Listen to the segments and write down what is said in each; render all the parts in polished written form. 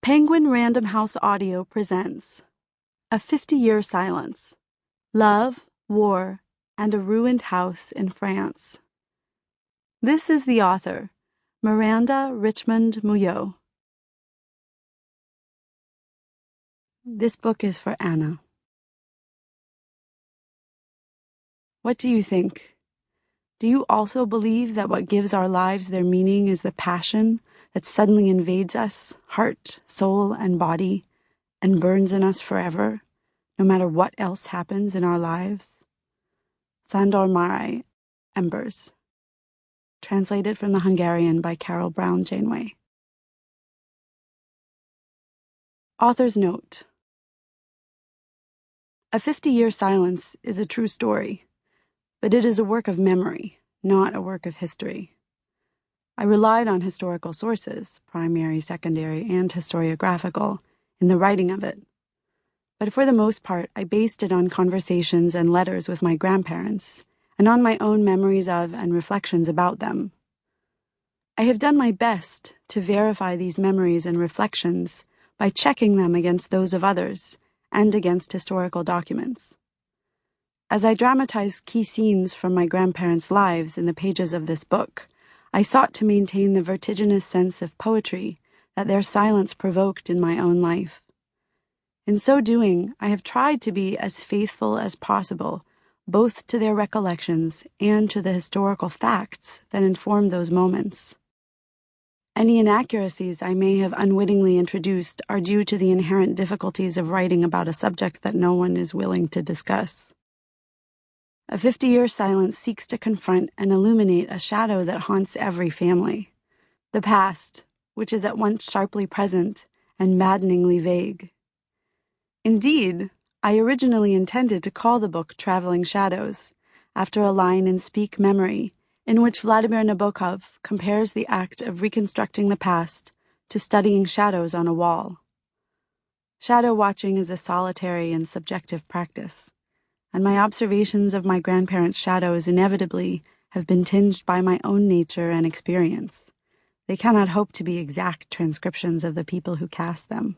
Penguin Random House Audio presents A 50-Year Silence, Love, War, and a Ruined House in France. This is the author, Miranda Richmond Mouillot. This book is for Anna. What do you think? Do you also believe that what gives our lives their meaning is the passion that suddenly invades us, heart, soul, and body, and burns in us forever, no matter what else happens in our lives? Sándor Márai, Embers. Translated from the Hungarian by Carol Brown Janeway. Author's note. A 50-Year Silence is a true story, but it is a work of memory, not a work of history. I relied on historical sources, primary, secondary, and historiographical, in the writing of it. But for the most part, I based it on conversations and letters with my grandparents, and on my own memories of and reflections about them. I have done my best to verify these memories and reflections by checking them against those of others and against historical documents. As I dramatize key scenes from my grandparents' lives in the pages of this book, I sought to maintain the vertiginous sense of poetry that their silence provoked in my own life. In so doing, I have tried to be as faithful as possible, both to their recollections and to the historical facts that informed those moments. Any inaccuracies I may have unwittingly introduced are due to the inherent difficulties of writing about a subject that no one is willing to discuss. A 50-Year Silence seeks to confront and illuminate a shadow that haunts every family, the past, which is at once sharply present and maddeningly vague. Indeed, I originally intended to call the book Traveling Shadows, after a line in Speak Memory, in which Vladimir Nabokov compares the act of reconstructing the past to studying shadows on a wall. Shadow watching is a solitary and subjective practice, and my observations of my grandparents' shadows inevitably have been tinged by my own nature and experience. They cannot hope to be exact transcriptions of the people who cast them.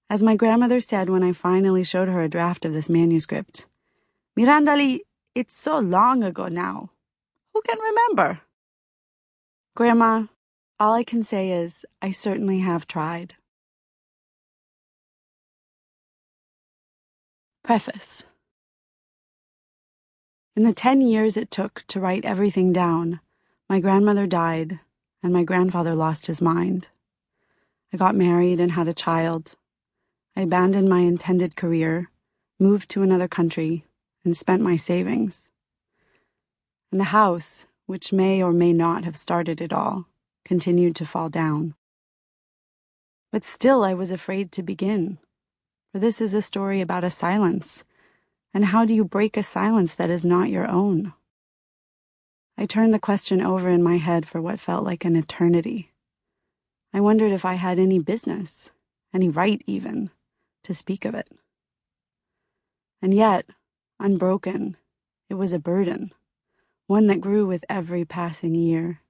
As my grandmother said when I finally showed her a draft of this manuscript, "Miranda, it's so long ago now. Who can remember?" Grandma, all I can say is I certainly have tried. Preface. In the 10 years it took to write everything down, my grandmother died, and my grandfather lost his mind. I got married and had a child. I abandoned my intended career, moved to another country, and spent my savings. And the house, which may or may not have started it all, continued to fall down. But still I was afraid to begin, for this is a story about a silence. And how do you break a silence that is not your own? I turned the question over in my head for what felt like an eternity. I wondered if I had any business, any right even, to speak of it. And yet, unbroken, it was a burden, one that grew with every passing year.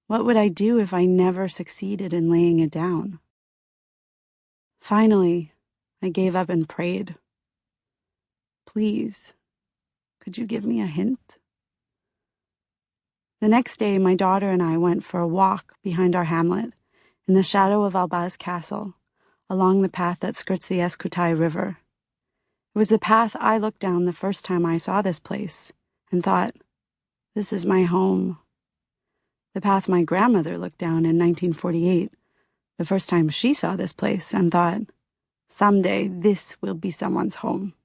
What would I do if I never succeeded in laying it down? Finally, I gave up and prayed. Please, could you give me a hint? The next day, my daughter and I went for a walk behind our hamlet, in the shadow of Albaz Castle, along the path that skirts the Escoutai River. It was the path I looked down the first time I saw this place, and thought, this is my home. The path my grandmother looked down in 1948, the first time she saw this place, and thought, someday this will be someone's home.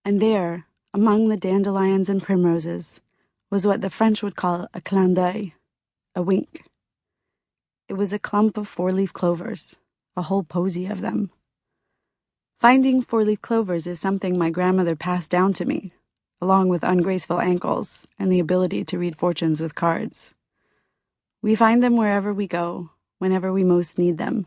And there, among the dandelions and primroses, was what the French would call a clin d'œil, a wink. It was a clump of four-leaf clovers, a whole posy of them. Finding four-leaf clovers is something my grandmother passed down to me, along with ungraceful ankles and the ability to read fortunes with cards. We find them wherever we go, whenever we most need them.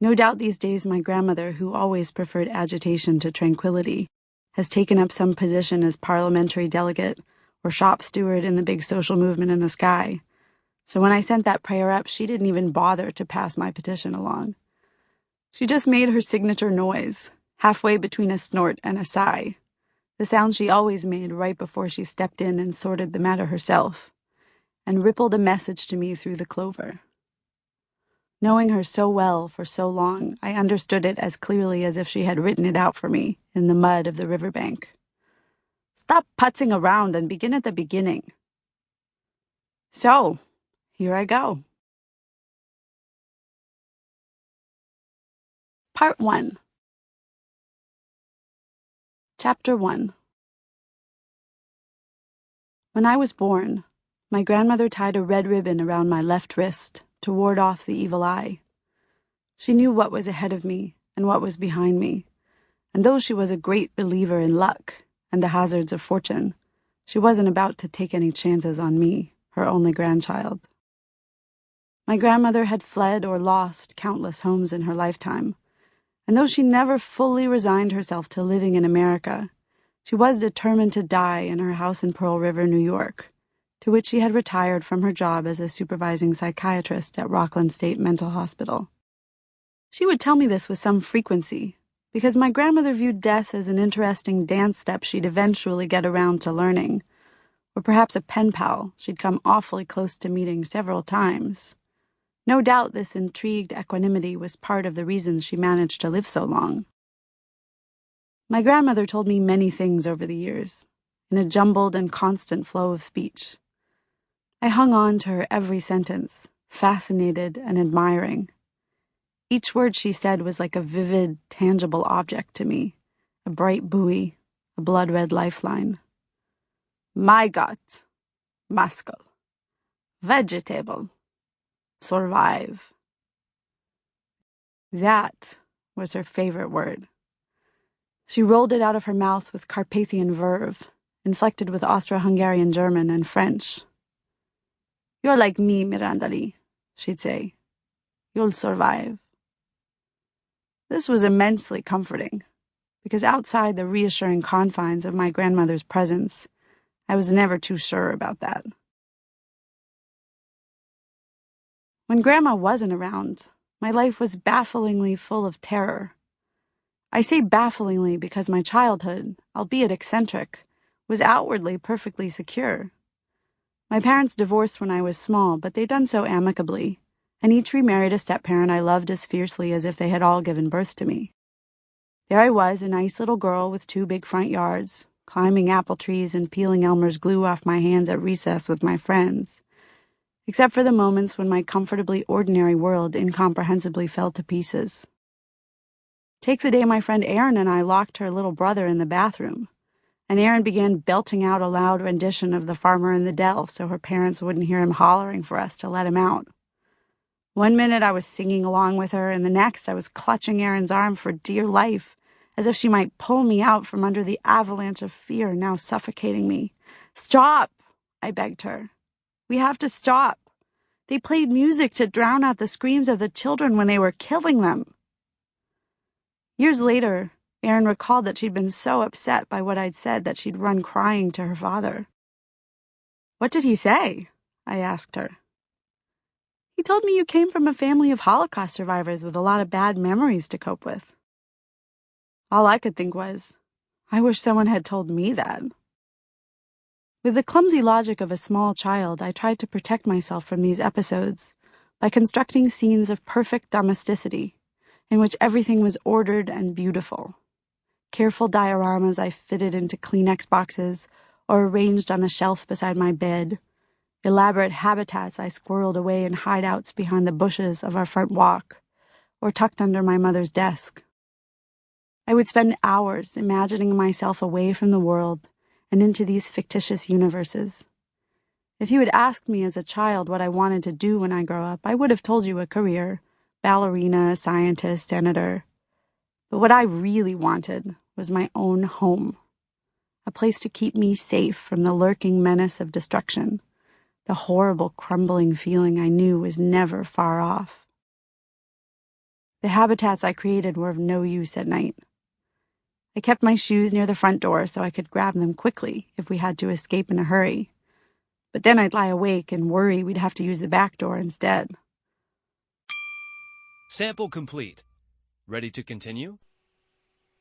No doubt these days my grandmother, who always preferred agitation to tranquility, has taken up some position as parliamentary delegate or shop steward in the big social movement in the sky, So when I sent that prayer up, she didn't even bother to pass my petition along. She just made her signature noise, halfway between a snort and a sigh, the sound she always made right before she stepped in and sorted the matter herself, and rippled a message to me through the clover. Knowing her so well for so long, I understood it as clearly as if she had written it out for me in the mud of the riverbank. Stop putzing around and begin at the beginning. So, here I go. Part 1. Chapter 1. When I was born, my grandmother tied a red ribbon around my left wrist to ward off the evil eye. She knew what was ahead of me and what was behind me, and though she was a great believer in luck and the hazards of fortune, she wasn't about to take any chances on me, her only grandchild. My grandmother had fled or lost countless homes in her lifetime, and though she never fully resigned herself to living in America, she was determined to die in her house in Pearl River, New York, to which she had retired from her job as a supervising psychiatrist at Rockland State Mental Hospital. She would tell me this with some frequency, because my grandmother viewed death as an interesting dance step she'd eventually get around to learning, or perhaps a pen pal she'd come awfully close to meeting several times. No doubt this intrigued equanimity was part of the reasons she managed to live so long. My grandmother told me many things over the years, in a jumbled and constant flow of speech. I hung on to her every sentence, fascinated and admiring. Each word she said was like a vivid, tangible object to me, a bright buoy, a blood-red lifeline. My gut, muscle, vegetable, survive. That was her favorite word. She rolled it out of her mouth with Carpathian verve, inflected with Austro-Hungarian German and French. You're like me, Miranda, she'd say. You'll survive. This was immensely comforting, because outside the reassuring confines of my grandmother's presence, I was never too sure about that. When Grandma wasn't around, my life was bafflingly full of terror. I say bafflingly because my childhood, albeit eccentric, was outwardly perfectly secure. My parents divorced when I was small, but they'd done so amicably, and each remarried a step-parent I loved as fiercely as if they had all given birth to me. There I was, a nice little girl with 2 big front yards, climbing apple trees and peeling Elmer's glue off my hands at recess with my friends, except for the moments when my comfortably ordinary world incomprehensibly fell to pieces. Take the day my friend Erin and I locked her little brother in the bathroom, and Erin began belting out a loud rendition of The Farmer in the Dell so her parents wouldn't hear him hollering for us to let him out. One minute I was singing along with her, and the next I was clutching Erin's arm for dear life, as if she might pull me out from under the avalanche of fear now suffocating me. Stop, I begged her. We have to stop. They played music to drown out the screams of the children when they were killing them. Years later, Erin recalled that she'd been so upset by what I'd said that she'd run crying to her father. What did he say? I asked her. He told me you came from a family of Holocaust survivors with a lot of bad memories to cope with. All I could think was, I wish someone had told me that. With the clumsy logic of a small child, I tried to protect myself from these episodes by constructing scenes of perfect domesticity, in which everything was ordered and beautiful. Careful dioramas I fitted into Kleenex boxes or arranged on the shelf beside my bed. Elaborate habitats I squirreled away in hideouts behind the bushes of our front walk, or tucked under my mother's desk. I would spend hours imagining myself away from the world and into these fictitious universes. If you had asked me as a child what I wanted to do when I grow up, I would have told you a career, ballerina, scientist, senator. But what I really wanted was my own home, a place to keep me safe from the lurking menace of destruction, the horrible crumbling feeling I knew was never far off. The habitats I created were of no use at night. I kept my shoes near the front door so I could grab them quickly if we had to escape in a hurry. But then I'd lie awake and worry we'd have to use the back door instead. Sample complete. Ready to continue?